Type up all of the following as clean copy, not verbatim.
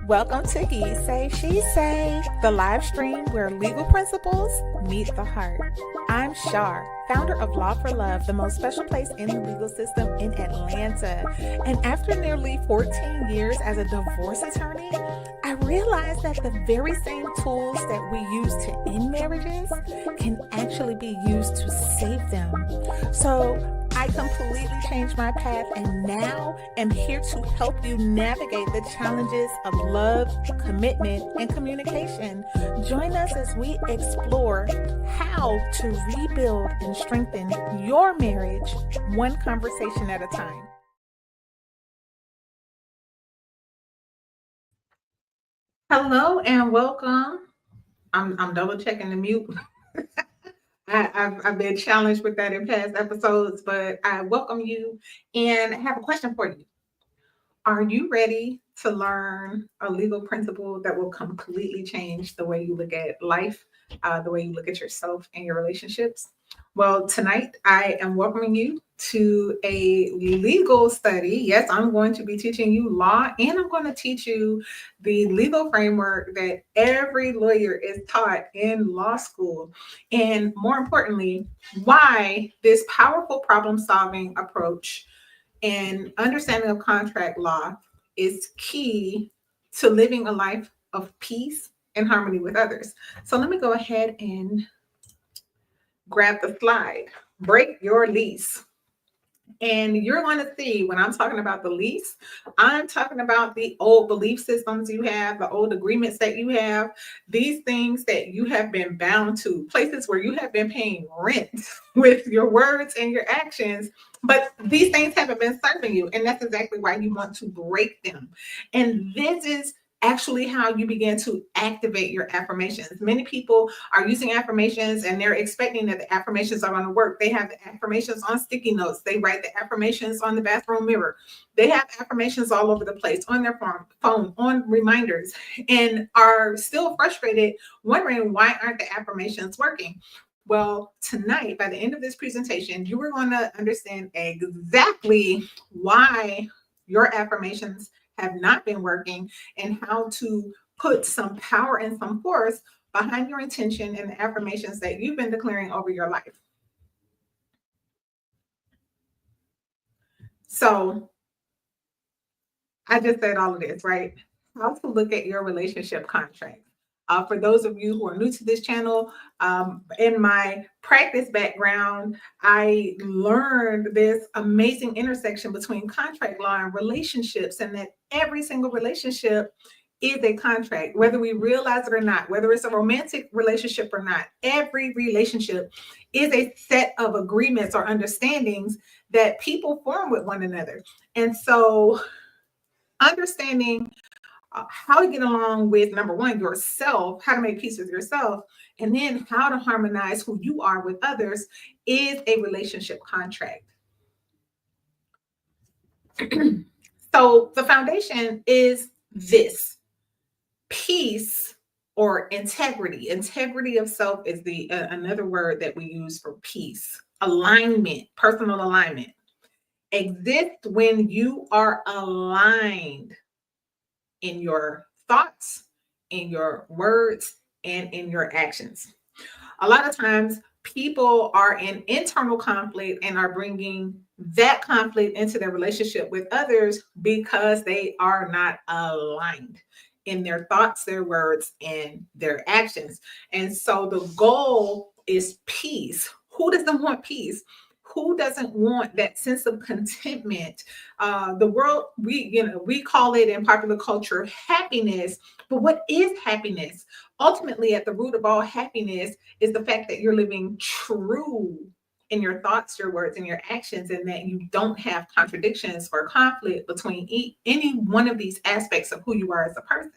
Welcome to He Say, She Say, the live stream where legal principles meet the heart. I'm Shar, founder of Law for Love, the most special place in the legal system in Atlanta. And after nearly 14 years as a divorce attorney, I realized that the very same tools that we use to end marriages can actually be used to save them. So I completely changed my path and now am here to help you navigate the challenges of love, commitment, and communication. Join us as we explore how to rebuild and strengthen your marriage one conversation at a time. Hello and welcome. I'm double checking the mute. I've been challenged with that in past episodes, but I welcome you and have a question for you. Are you ready to learn a legal principle that will completely change the way you look at life, the way you look at yourself and your relationships? Well, tonight I am welcoming you to a legal study. Yes, I'm going to be teaching you law and I'm going to teach you the legal framework that every lawyer is taught in law school. And more importantly, why this powerful problem solving approach and understanding of contract law is key to living a life of peace and harmony with others. So let me go ahead and grab the slide. Break your lease. And you're going to see when I'm talking about the lease, I'm talking about the old belief systems you have, the old agreements that you have, these things that you have been bound to, places where you have been paying rent with your words and your actions, but these things haven't been serving you. And that's exactly why you want to break them. And this is actually how you begin to activate your affirmations. Many people are using affirmations and they're expecting that the affirmations are going to work. They have the affirmations on sticky notes. They write the affirmations on the bathroom mirror. They have affirmations all over the place, on their phone, on reminders, and are still frustrated, wondering why aren't the affirmations working? Well, tonight, by the end of this presentation, you are going to understand exactly why your affirmations have not been working and how to put some power and some force behind your intention and the affirmations that you've been declaring over your life. So I just said all of this, right? How to look at your relationship contract. For those of you who are new to this channel, in my practice background, I learned this amazing intersection between contract law and relationships, and that every single relationship is a contract, whether we realize it or not, whether it's a romantic relationship or not. Every relationship is a set of agreements or understandings that people form with one another. And so understanding how to get along with, number one, yourself, how to make peace with yourself, and then how to harmonize who you are with others is a relationship contract. So the foundation is this: peace or integrity. Integrity of self is the another word that we use for peace. Alignment, personal alignment, exists when you are aligned in your thoughts, in your words, and in your actions. A lot of times people are in internal conflict and are bringing that conflict into their relationship with others because they are not aligned in their thoughts, their words, and their actions. And so the goal is peace. Who doesn't want peace? Who doesn't want that sense of contentment? The world, we call it in popular culture happiness, but what is happiness? Ultimately, at the root of all happiness is the fact that you're living true in your thoughts, your words, and your actions, and that you don't have contradictions or conflict between any one of these aspects of who you are as a person.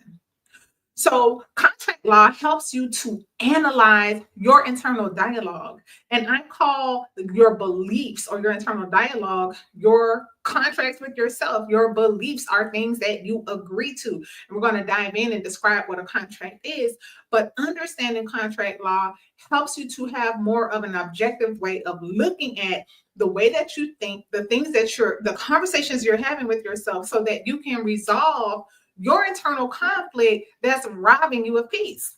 So contract law helps you to analyze your internal dialogue. And I call your beliefs or your internal dialogue your contracts with yourself. Your beliefs are things that you agree to. And we're going to dive in and describe what a contract is. But understanding contract law helps you to have more of an objective way of looking at the way that you think, the things that the conversations you're having with yourself, so that you can resolve your internal conflict that's robbing you of peace.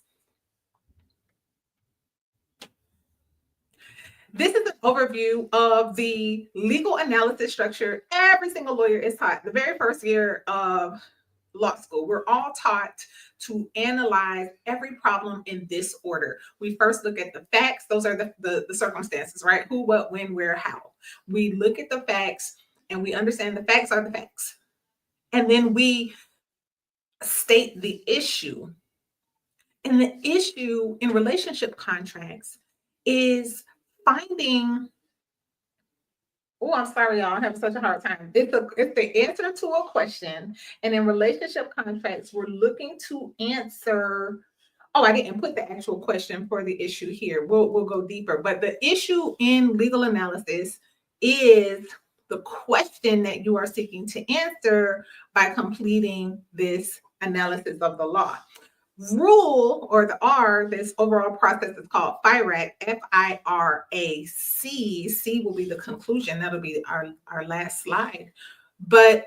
This is an overview of the legal analysis structure every single lawyer is taught. The very first year of law school, we're all taught to analyze every problem in this order. We first look at the facts. Those are the circumstances, right? Who, what, when, where, how. We look at the facts and we understand the facts are the facts. And then we state the issue. And the issue in relationship contracts is finding. Oh, I'm sorry, y'all. I'm having such a hard time. It's the answer to a question. And in relationship contracts, we're looking to answer. Oh, I didn't put the actual question for the issue here. We'll go deeper. But the issue in legal analysis is the question that you are seeking to answer by completing this analysis of the law. Rule, or the R, this overall process is called FIRAC, FIRAC. C will be the conclusion. That'll be our last slide. But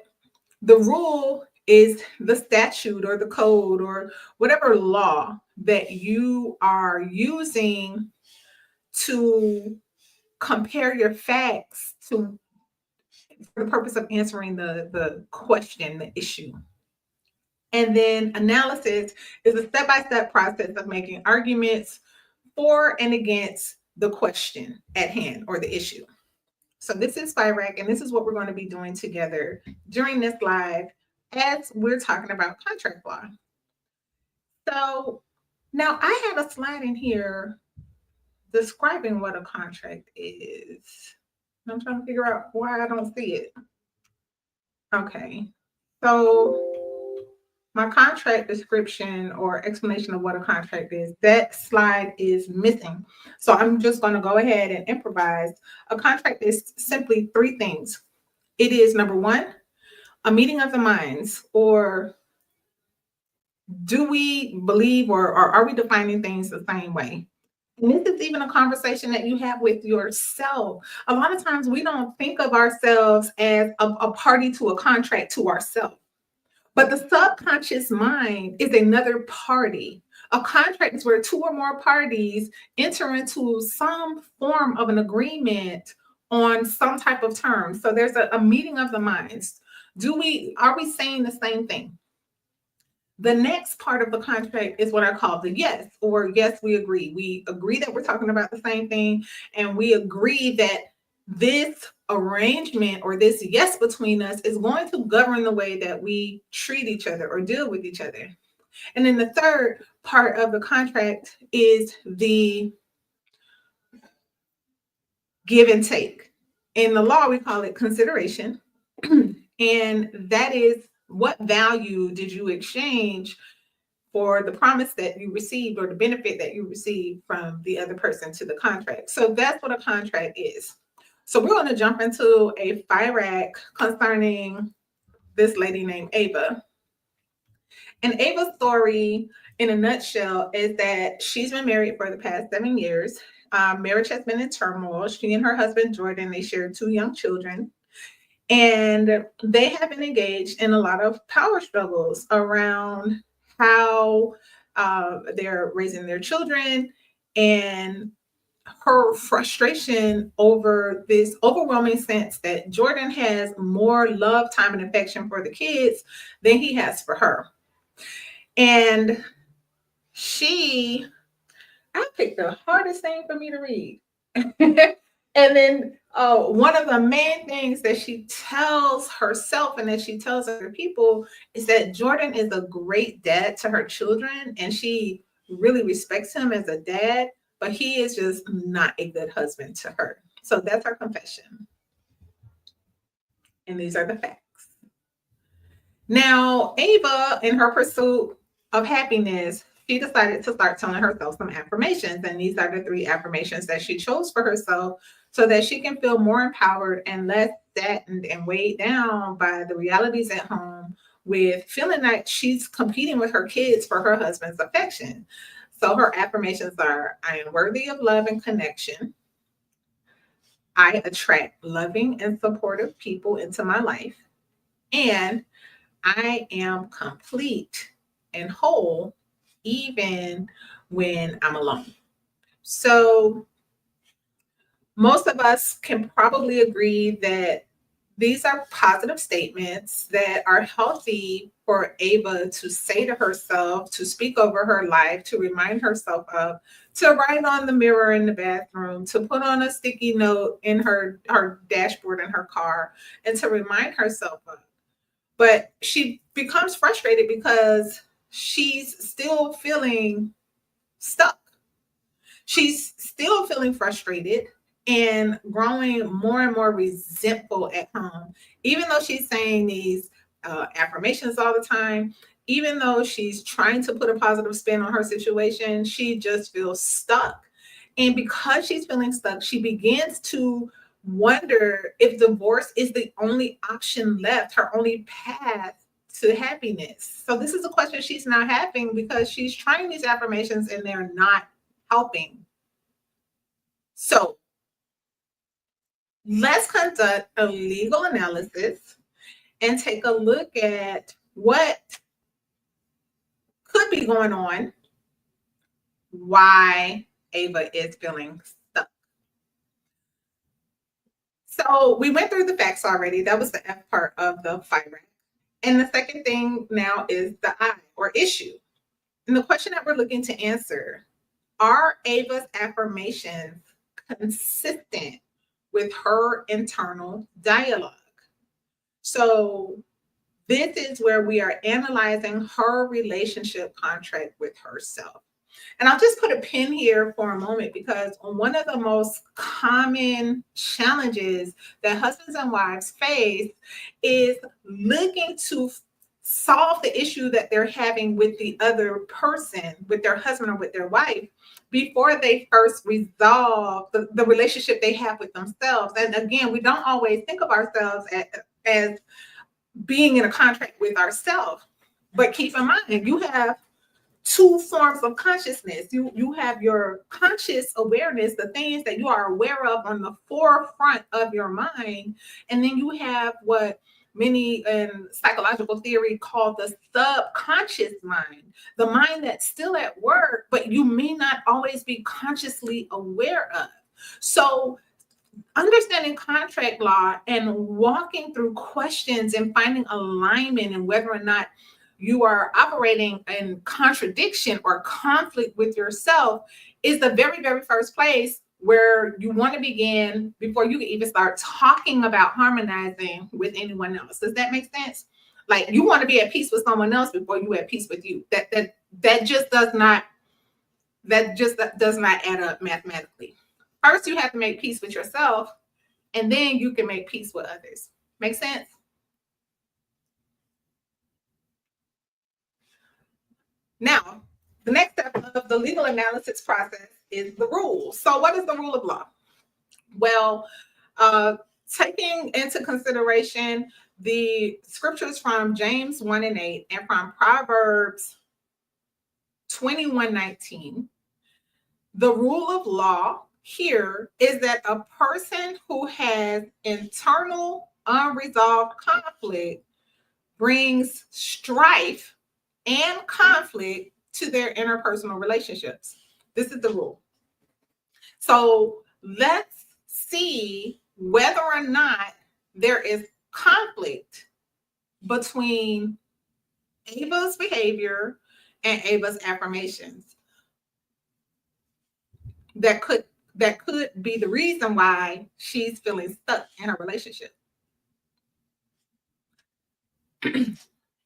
the rule is the statute or the code or whatever law that you are using to compare your facts to, for the purpose of answering the question, the issue. And then analysis is a step-by-step process of making arguments for and against the question at hand or the issue. So this is FIRAC, and this is what we're going to be doing together during this live as we're talking about contract law. So now I have a slide in here describing what a contract is. I'm trying to figure out why I don't see it. Okay, so my contract description or explanation of what a contract is, that slide is missing. So I'm just going to go ahead and improvise. A contract is simply three things. It is, number one, a meeting of the minds, or do we believe or are we defining things the same way? And this is even a conversation that you have with yourself. A lot of times we don't think of ourselves as a party to a contract to ourselves. But the subconscious mind is another party. A contract is where two or more parties enter into some form of an agreement on some type of term. So there's a meeting of the minds. Are we saying the same thing? The next part of the contract is what I call the yes, or yes, we agree. We agree that we're talking about the same thing, and we agree that this arrangement or this yes between us is going to govern the way that we treat each other or deal with each other. And then the third part of the contract is the give and take. In the law, we call it consideration. And that is, what value did you exchange for the promise that you received or the benefit that you received from the other person to the contract. So that's what a contract is. So we're going to jump into a FIRAC concerning this lady named Ava. And Ava's story in a nutshell is that she's been married for the past 7 years. Marriage has been in turmoil. She and her husband, Jordan, they share 2 young children. And they have been engaged in a lot of power struggles around how they're raising their children, and her frustration over this overwhelming sense that Jordan has more love, time, and affection for the kids than he has for her. And I picked the hardest thing for me to read. And then one of the main things that she tells herself and that she tells other people is that Jordan is a great dad to her children, and she really respects him as a dad, but he is just not a good husband to her. So that's her confession. And these are the facts. Now, Ava, in her pursuit of happiness, she decided to start telling herself some affirmations. And these are the 3 affirmations that she chose for herself so that she can feel more empowered and less saddened and weighed down by the realities at home, with feeling like she's competing with her kids for her husband's affection. So her affirmations are: I am worthy of love and connection. I attract loving and supportive people into my life. And I am complete and whole even when I'm alone. So, most of us can probably agree that these are positive statements that are healthy for Ava to say to herself, to speak over her life, to remind herself of, to write on the mirror in the bathroom, to put on a sticky note in her dashboard in her car, and to remind herself of. But she becomes frustrated because she's still feeling stuck. She's still feeling frustrated and growing more and more resentful at home, even though she's saying these affirmations all the time. Even though she's trying to put a positive spin on her situation, she just feels stuck. And because she's feeling stuck, she begins to wonder if divorce is the only option left, her only path to happiness. So, this is a question she's now having because she's trying these affirmations and they're not helping. So, let's conduct a legal analysis and take a look at what could be going on, why Ava is feeling stuck. So, we went through the facts already. That was the F part of the FIRAC. And the second thing now is the I, or issue. And the question that we're looking to answer, are Ava's affirmations consistent with her internal dialogue? So, this is where we are analyzing her relationship contract with herself. And I'll just put a pin here for a moment because one of the most common challenges that husbands and wives face is looking to solve the issue that they're having with the other person, with their husband or with their wife, before they first resolve the relationship they have with themselves. And again, we don't always think of ourselves as being in a contract with ourselves. But keep in mind, you have two forms of consciousness. You have your conscious awareness, the things that you are aware of on the forefront of your mind, and then you have what many in psychological theory call the subconscious mind, the mind that's still at work, but you may not always be consciously aware of. So, understanding contract law and walking through questions and finding alignment and whether or not you are operating in contradiction or conflict with yourself is the very, very first place where you want to begin before you can even start talking about harmonizing with anyone else. Does that make sense? Like, you want to be at peace with someone else before you at peace with you. That just does not add up mathematically. First, you have to make peace with yourself, and then you can make peace with others. Make sense? Now, the next step of the legal analysis process is the rule. So, what is the rule of law? Well, taking into consideration the scriptures from James 1 and 8 and from Proverbs 21:19, the rule of law here is that a person who has internal unresolved conflict brings strife and conflict to their interpersonal relationships. This is the rule. So let's see whether or not there is conflict between Ava's behavior and Ava's affirmations that could be the reason why she's feeling stuck in her relationship.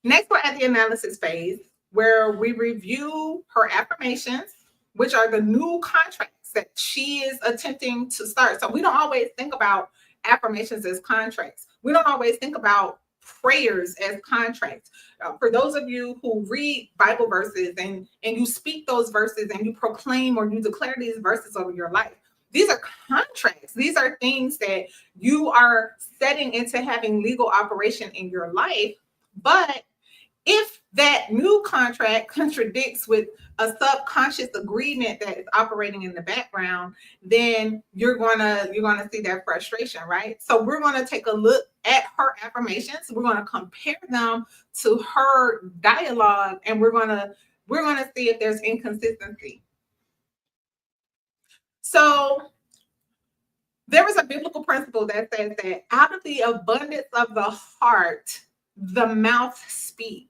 Next, we're at the analysis phase where we review her affirmations, which are the new contracts that she is attempting to start. So we don't always think about affirmations as contracts. We don't always think about prayers as contracts. For those of you who read Bible verses and you speak those verses and you proclaim or you declare these verses over your life, these are contracts. These are things that you are setting into having legal operation in your life. But If that new contract contradicts with a subconscious agreement that is operating in the background, then you're gonna see that frustration, right? So we're gonna take a look at her affirmations. We're gonna compare them to her dialogue, and we're gonna see if there's inconsistency. So there is a biblical principle that says that out of the abundance of the heart, the mouth speaks.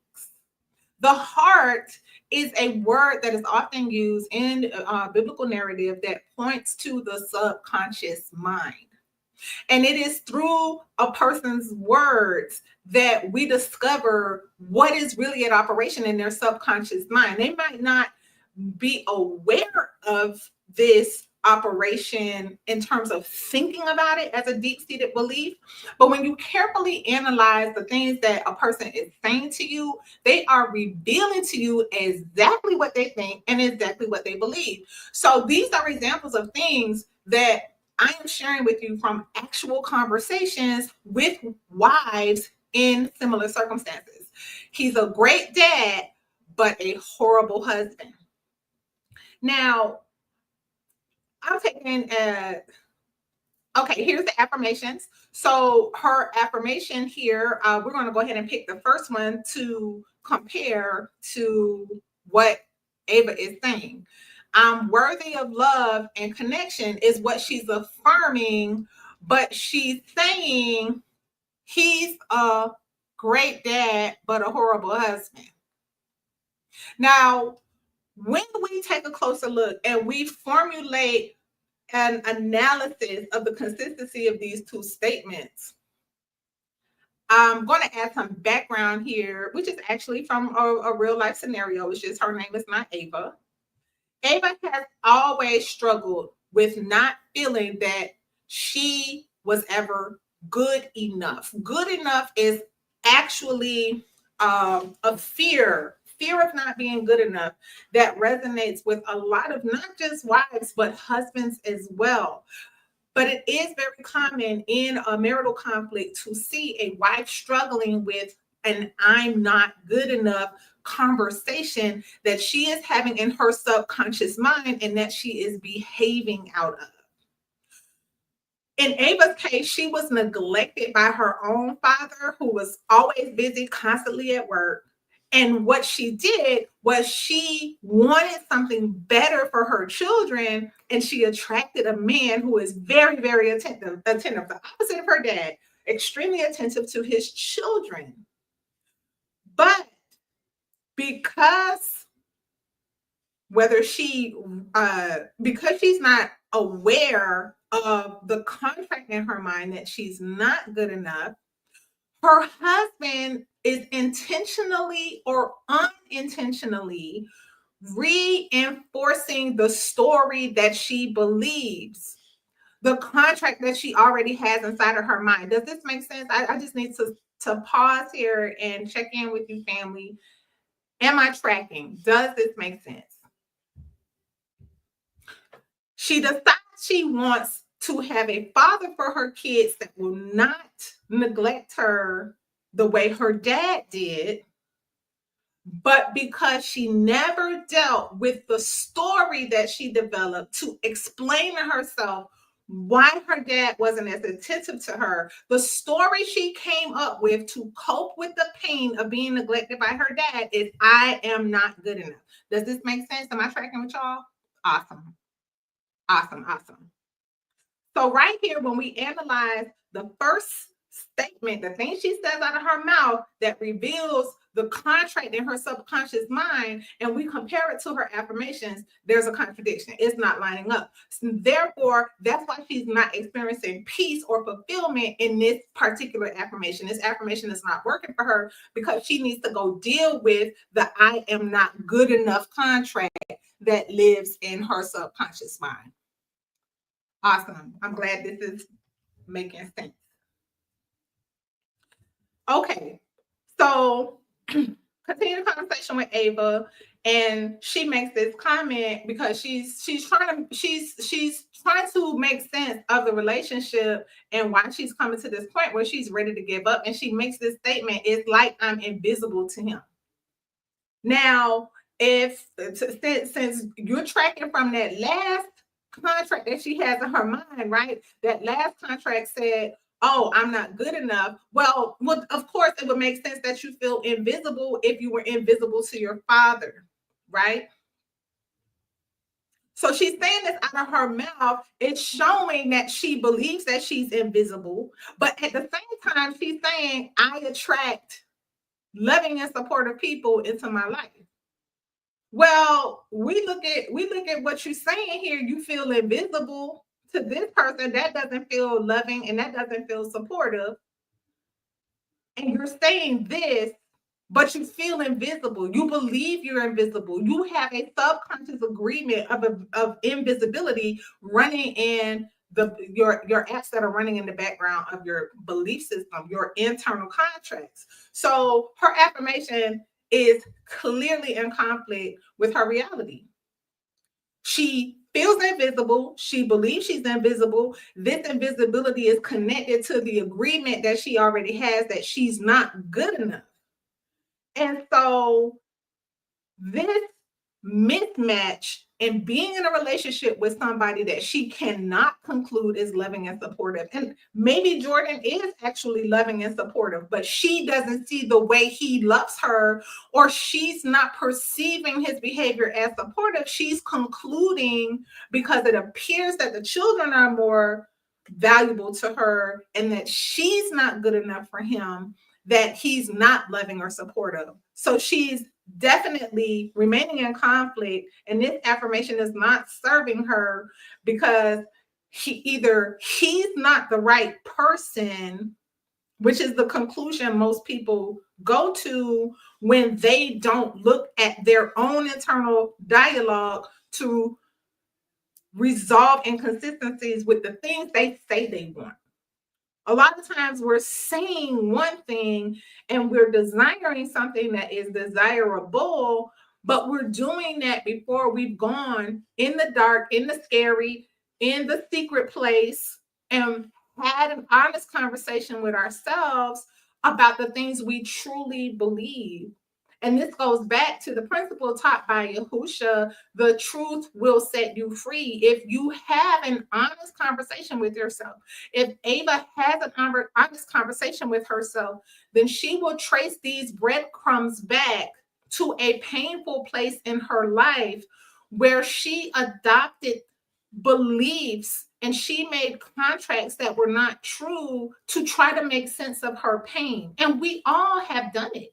The heart is a word that is often used in biblical narrative that points to the subconscious mind. And it is through a person's words that we discover what is really at operation in their subconscious mind. They might not be aware of this operation in terms of thinking about it as a deep-seated belief, but when you carefully analyze the things that a person is saying to you, they are revealing to you exactly what they think and exactly what they believe. So these are examples of things that I am sharing with you from actual conversations with wives in similar circumstances. He's a great dad, but a horrible husband. Now, I'm taking okay, here's the affirmations. So her affirmation here, we're going to go ahead and pick the first one to compare to what Ava is saying. I'm worthy of love and connection is what she's affirming, but she's saying he's a great dad, but a horrible husband. Now, when we take a closer look and we formulate an analysis of the consistency of these two statements, I'm going to add some background here, which is actually from a real life scenario. It's just her name is not Ava. Ava has always struggled with not feeling that she was ever good enough. Good enough is actually a fear of not being good enough that resonates with a lot of not just wives, but husbands as well. But it is very common in a marital conflict to see a wife struggling with an I'm not good enough conversation that she is having in her subconscious mind and that she is behaving out of. In Ava's case, she was neglected by her own father, who was always busy, constantly at work. And what she did was she wanted something better for her children, and she attracted a man who is very, very attentive, the opposite of her dad, extremely attentive to his children. But because because she's not aware of the contract in her mind that she's not good enough, her husband is intentionally or unintentionally reinforcing the story that she believes, the contract that she already has inside of her mind. Does this make sense? I just need to pause here and check in with you, family. Am I tracking? Does this make sense? She decides she wants to have a father for her kids that will not neglect her the way her dad did, but because she never dealt with the story that she developed to explain to herself why her dad wasn't as attentive to her, the story she came up with to cope with the pain of being neglected by her dad is I am not good enough. Does this make sense? Am I tracking with y'all? Awesome. Awesome, awesome. So right here, when we analyze the first statement, the thing she says out of her mouth that reveals the contract in her subconscious mind, and we compare it to her affirmations, there's a contradiction. It's not lining up. So therefore, that's why she's not experiencing peace or fulfillment in this particular affirmation. This affirmation is not working for her because she needs to go deal with the I am not good enough contract that lives in her subconscious mind. Awesome. I'm glad this is making sense. Okay. So continue the conversation with Ava, and she makes this comment because she's trying to make sense of the relationship and why she's coming to this point where she's ready to give up. And she makes this statement, it's like I'm invisible to him. Now, if since you're tracking from that last contract that she has in her mind, right? That last contract said, "Oh, I'm not good enough." Well, of course, it would make sense that you feel invisible if you were invisible to your father, right? So she's saying this out of her mouth. It's showing that she believes that she's invisible, but at the same time, she's saying, "I attract loving and supportive people into my life." Well, we look at what you're saying here. You feel invisible to this person that doesn't feel loving and that doesn't feel supportive, and you're saying this, but you feel invisible. You believe you're invisible. You have a subconscious agreement of invisibility running in your acts that are running in the background of your belief system, your internal contracts. So her affirmation is clearly in conflict with her reality. She feels invisible. She believes she's invisible. This invisibility is connected to the agreement that she already has that she's not good enough. And so this mismatch and being in a relationship with somebody that she cannot conclude is loving and supportive. And maybe Jordan is actually loving and supportive, but she doesn't see the way he loves her, or she's not perceiving his behavior as supportive. She's concluding because it appears that the children are more valuable to her and that she's not good enough for him, that he's not loving or supportive. So she's definitely remaining in conflict, and this affirmation is not serving her because he's not the right person, which is the conclusion most people go to when they don't look at their own internal dialogue to resolve inconsistencies with the things they say they want. A lot of times we're saying one thing and we're desiring something that is desirable, but we're doing that before we've gone in the dark, in the scary, in the secret place, and had an honest conversation with ourselves about the things we truly believe. And this goes back to the principle taught by Yahusha: the truth will set you free. If you have an honest conversation with yourself, if Ava has an honest conversation with herself, then she will trace these breadcrumbs back to a painful place in her life where she adopted beliefs and she made contracts that were not true to try to make sense of her pain. And we all have done it.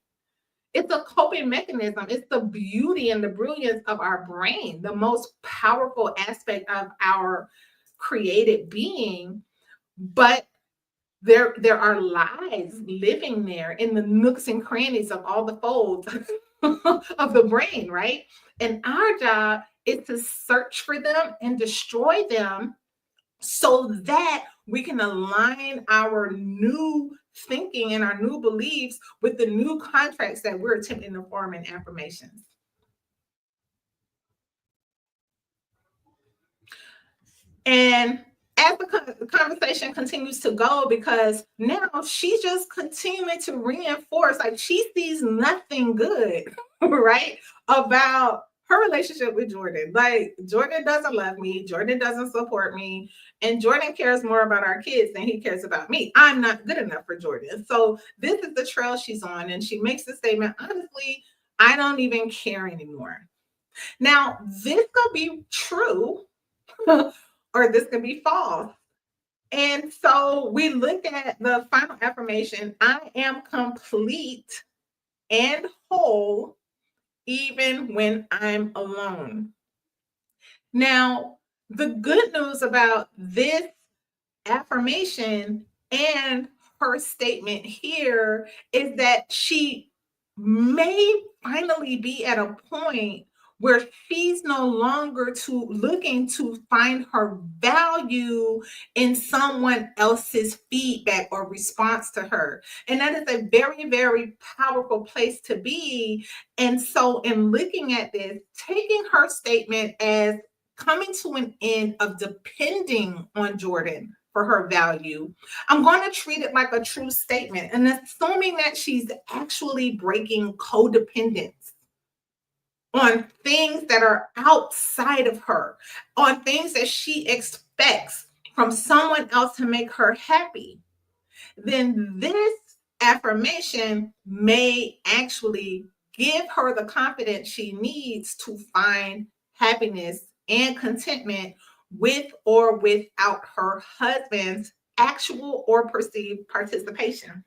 It's a coping mechanism. It's the beauty and the brilliance of our brain, the most powerful aspect of our created being. But there are lies living there in the nooks and crannies of all the folds of the brain, right? And our job is to search for them and destroy them so that we can align our new thinking and our new beliefs with the new contracts that we're attempting to form in affirmations. And as the conversation continues to go, because now she's just continuing to reinforce, like she sees nothing good, right, about her relationship with Jordan. Like Jordan doesn't love me, Jordan doesn't support me, and Jordan cares more about our kids than he cares about me. I'm not good enough for Jordan. So this is the trail she's on, and she makes the statement, honestly, I don't even care anymore. Now, this could be true or this could be false. And so we look at the final affirmation: I am complete and whole even when I'm alone. Now, the good news about this affirmation and her statement here is that she may finally be at a point where she's no longer looking to find her value in someone else's feedback or response to her. And that is a very, very powerful place to be. And so in looking at this, taking her statement as coming to an end of depending on Jordan for her value, I'm going to treat it like a true statement and assuming that she's actually breaking codependence on things that are outside of her, on things that she expects from someone else to make her happy, then this affirmation may actually give her the confidence she needs to find happiness and contentment with or without her husband's actual or perceived participation.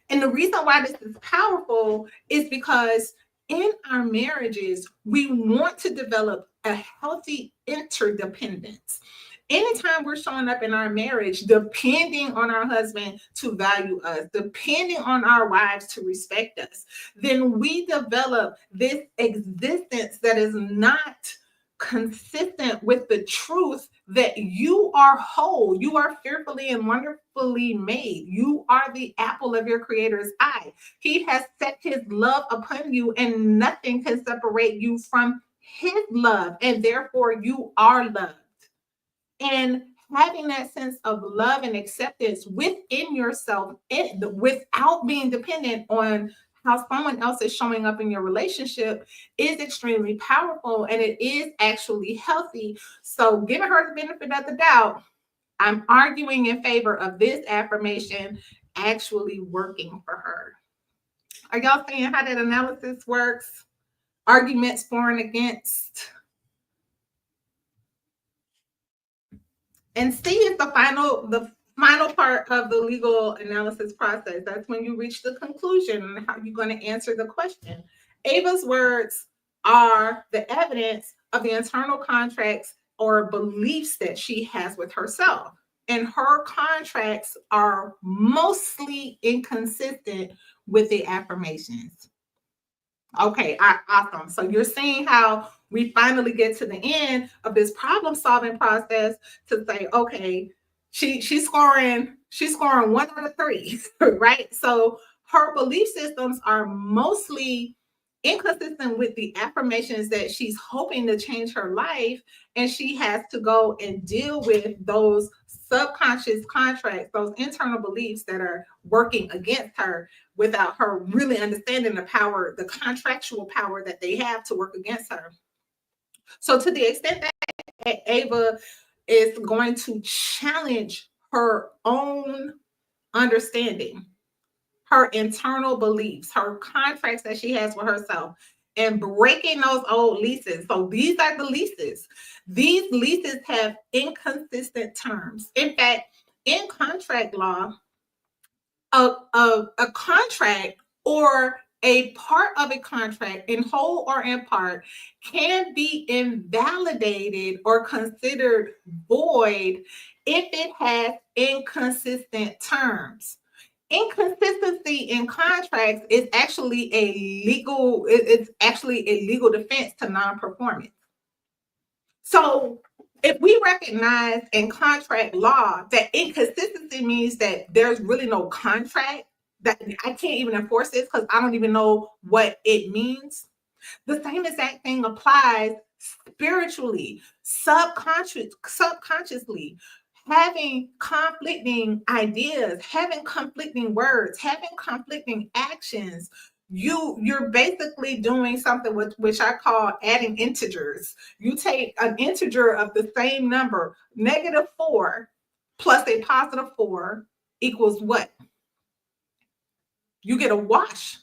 And the reason why this is powerful is because in our marriages, we want to develop a healthy interdependence. Anytime we're showing up in our marriage, depending on our husband to value us, depending on our wives to respect us, then we develop this existence that is not consistent with the truth that you are whole, you are fearfully and wonderfully made, you are the apple of your creator's eye. He has set his love upon you, and nothing can separate you from his love, and therefore you are loved. And having that sense of love and acceptance within yourself without being dependent on how someone else is showing up in your relationship is extremely powerful, and it is actually healthy. So giving her the benefit of the doubt, I'm arguing in favor of this affirmation actually working for her. Are y'all seeing how that analysis works? Arguments for and against. And C is the final part of the legal analysis process. That's when you reach the conclusion and how you're going to answer the question. Ava's words are the evidence of the internal contracts or beliefs that she has with herself. And her contracts are mostly inconsistent with the affirmations. Okay, awesome. So you're seeing how we finally get to the end of this problem solving process to say, okay, she's scoring 1 out of 3, right? So her belief systems are mostly inconsistent with the affirmations that she's hoping to change her life, and she has to go and deal with those subconscious contracts, those internal beliefs that are working against her without her really understanding the power, the contractual power that they have to work against her. So to the extent that Ava is going to challenge her own understanding, her internal beliefs, her contracts that she has with herself, and breaking those old leases. So these are the leases. These leases have inconsistent terms. In fact, in contract law, a contract or a part of a contract in whole or in part can be invalidated or considered void if it has inconsistent terms. Inconsistency in contracts is actually it's actually a legal defense to non-performance. So if we recognize in contract law that inconsistency means that there's really no contract, that I can't even enforce this because I don't even know what it means, the same exact thing applies spiritually, subconsciously. Having conflicting ideas, having conflicting words, having conflicting actions, you're basically doing something which I call adding integers. You take an integer of the same number, -4 plus a +4 equals what? You get a wash.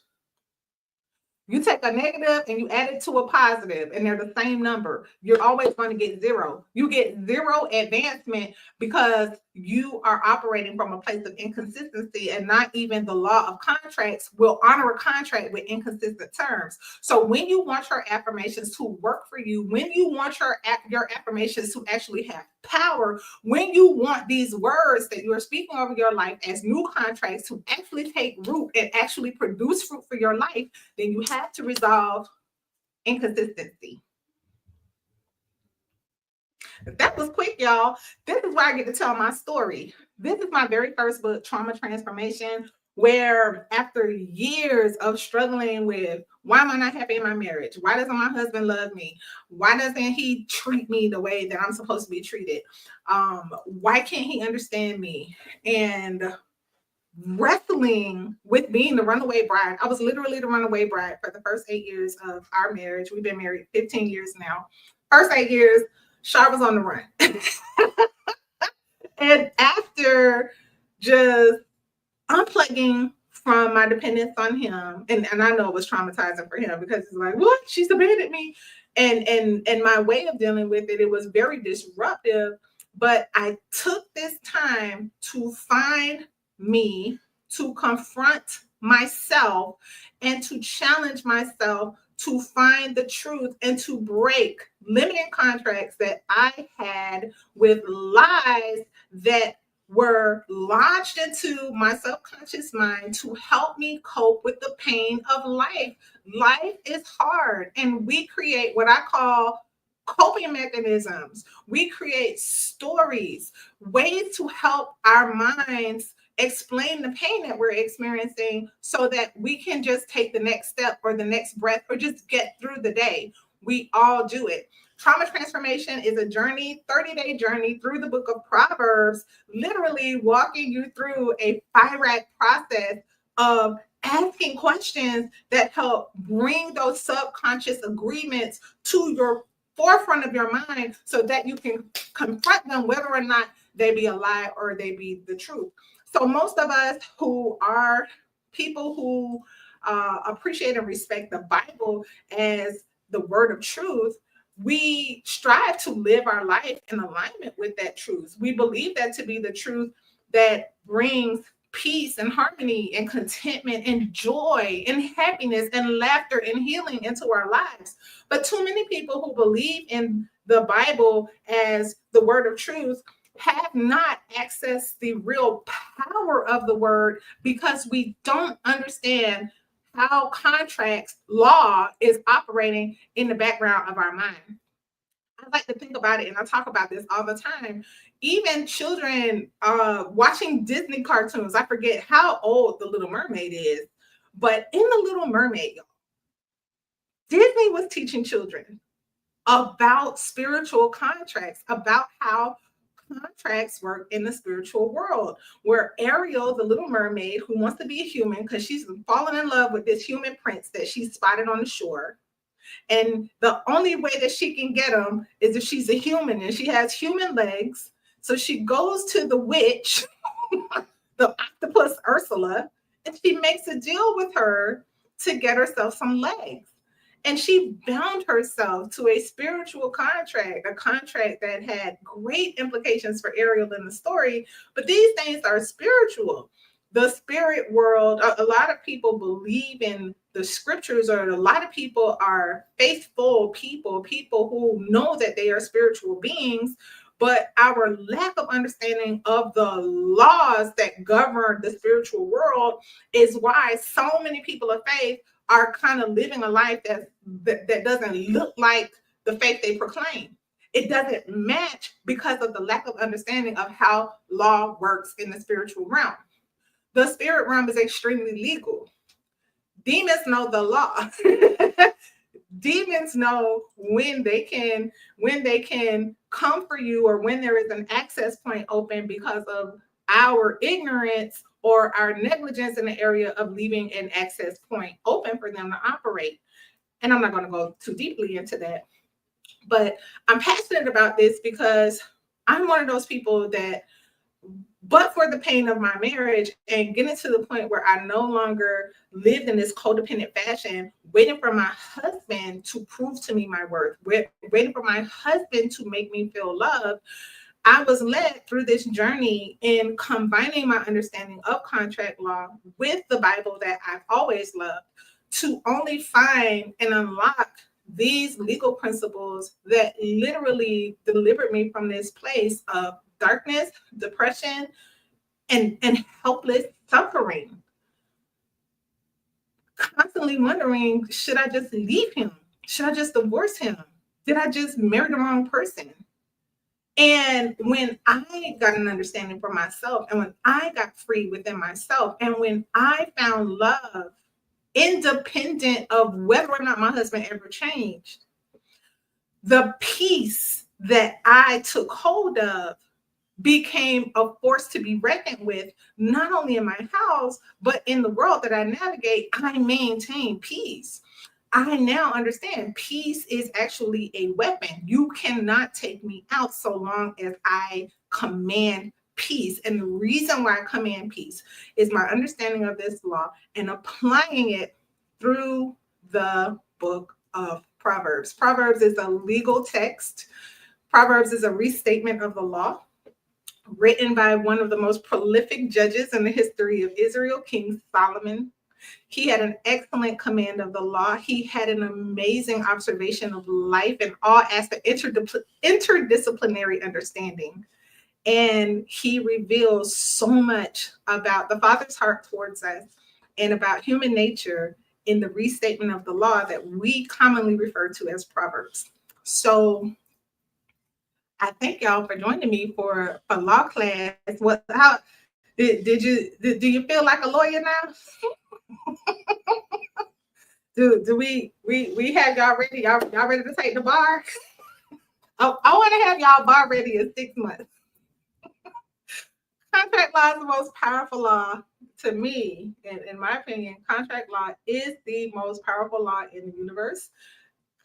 You take a negative and you add it to a positive, and they're the same number. You're always going to get 0. You get 0 advancement because you are operating from a place of inconsistency, and not even the law of contracts will honor a contract with inconsistent terms. So when you want your affirmations to work for you, when you want your affirmations to actually have power, when you want these words that you're speaking over your life as new contracts to actually take root and actually produce fruit for your life, then you have to resolve inconsistency. That was quick, y'all. This is where I get to tell my story. This is my very first book, Trauma Transformation, where after years of struggling with why am I not happy in my marriage? Why doesn't my husband love me? Why doesn't he treat me the way that I'm supposed to be treated? Why can't he understand me? And wrestling with being the runaway bride. I was literally the runaway bride for the first 8 years of our marriage. We've been married 15 years now. First 8 years, Shar was on the run. And after just unplugging from my dependence on him, and I know it was traumatizing for him because it's like, what? She's abandoned me. And my way of dealing with it, it was very disruptive. But I took this time to find me, to confront myself, and to challenge myself to find the truth and to break limiting contracts that I had with lies that were lodged into my subconscious mind to help me cope with the pain of life. Life is hard, and we create what I call coping mechanisms. We create stories, ways to help our minds explain the pain that we're experiencing so that we can just take the next step or the next breath or just get through the day. We all do it. Trauma transformation is a journey, 30-day journey through the book of Proverbs, literally walking you through a fire process of asking questions that help bring those subconscious agreements to your forefront of your mind so that you can confront them, whether or not they be a lie or they be the truth. So most of us who are people who appreciate and respect the Bible as the word of truth, we strive to live our life in alignment with that truth. We believe that to be the truth that brings peace and harmony and contentment and joy and happiness and laughter and healing into our lives. But too many people who believe in the Bible as the word of truth have not accessed the real power of the word because we don't understand how contracts law is operating in the background of our mind. I like to think about it, and I talk about this all the time. Even children watching Disney cartoons, I forget how old The Little Mermaid is, but in The Little Mermaid, Disney was teaching children about spiritual contracts, about how contracts work in the spiritual world, where Ariel, the little mermaid who wants to be a human because she's fallen in love with this human prince that she spotted on the shore. And the only way that she can get him is if she's a human and she has human legs. So she goes to the witch, the octopus Ursula, and she makes a deal with her to get herself some legs. And she bound herself to a spiritual contract, a contract that had great implications for Ariel in the story. But these things are spiritual. The spirit world, a lot of people believe in the scriptures, or a lot of people are faithful people who know that they are spiritual beings. But our lack of understanding of the laws that govern the spiritual world is why so many people of faith are kind of living a life that doesn't look like the faith they proclaim. It doesn't match because of the lack of understanding of how law works in the spiritual realm. The spirit realm is extremely legal. Demons know the law. Demons know when they can come for you, or when there is an access point open because of our ignorance or our negligence in the area of leaving an access point open for them to operate. And I'm not going to go too deeply into that, but I'm passionate about this because I'm one of those people that, but for the pain of my marriage and getting to the point where I no longer lived in this codependent fashion, waiting for my husband to prove to me my worth, waiting for my husband to make me feel loved, I was led through this journey in combining my understanding of contract law with the Bible that I've always loved to only find and unlock these legal principles that literally delivered me from this place of darkness, depression, and helpless suffering. Constantly wondering, should I just leave him? Should I just divorce him? Did I just marry the wrong person? And when I got an understanding for myself, and when I got free within myself, and when I found love, independent of whether or not my husband ever changed, the peace that I took hold of became a force to be reckoned with, not only in my house, but in the world that I navigate. I maintain peace. I now understand peace is actually a weapon. You cannot take me out so long as I command peace. And the reason why I command peace is my understanding of this law and applying it through the book of Proverbs. Proverbs is a legal text. Proverbs is a restatement of the law written by one of the most prolific judges in the history of Israel, King Solomon. He had an excellent command of the law. He had an amazing observation of life and all aspects, interdisciplinary understanding. And he reveals so much about the Father's heart towards us and about human nature in the restatement of the law that we commonly refer to as Proverbs. So I thank y'all for joining me for law class. How do you feel like a lawyer now? Do we have y'all ready? Y'all ready to take the bar? I want to have y'all bar ready in 6 months. Contract law is the most powerful law to me, and in my opinion, contract law is the most powerful law in the universe.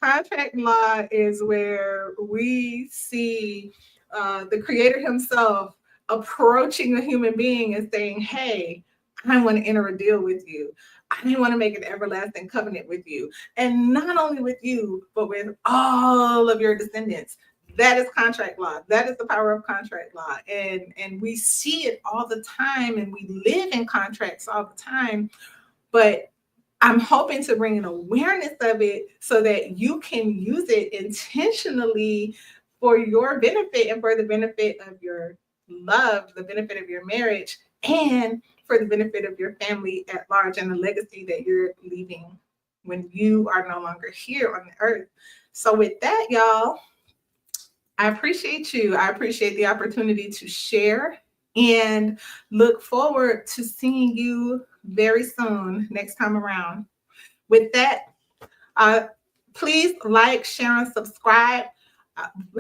Contract law is where we see the creator himself approaching a human being and saying, hey, I want to enter a deal with you. I want to make an everlasting covenant with you. And not only with you, but with all of your descendants. That is contract law. That is the power of contract law. And we see it all the time, and we live in contracts all the time. But I'm hoping to bring an awareness of it so that you can use it intentionally for your benefit and for the benefit of your love, the benefit of your marriage, and for the benefit of your family at large and the legacy that you're leaving when you are no longer here on the earth. So with that, y'all, I appreciate you. I appreciate the opportunity to share and look forward to seeing you very soon next time around. With that, please like, share, and subscribe.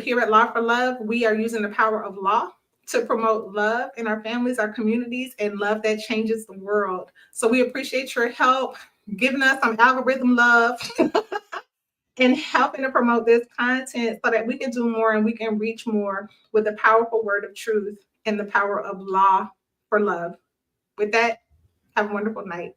Here at Law for Love, we are using the power of law to promote love in our families, our communities, and love that changes the world. So we appreciate your help giving us some algorithm love and helping to promote this content so that we can do more and we can reach more with the powerful word of truth and the power of law for love. With that, have a wonderful night.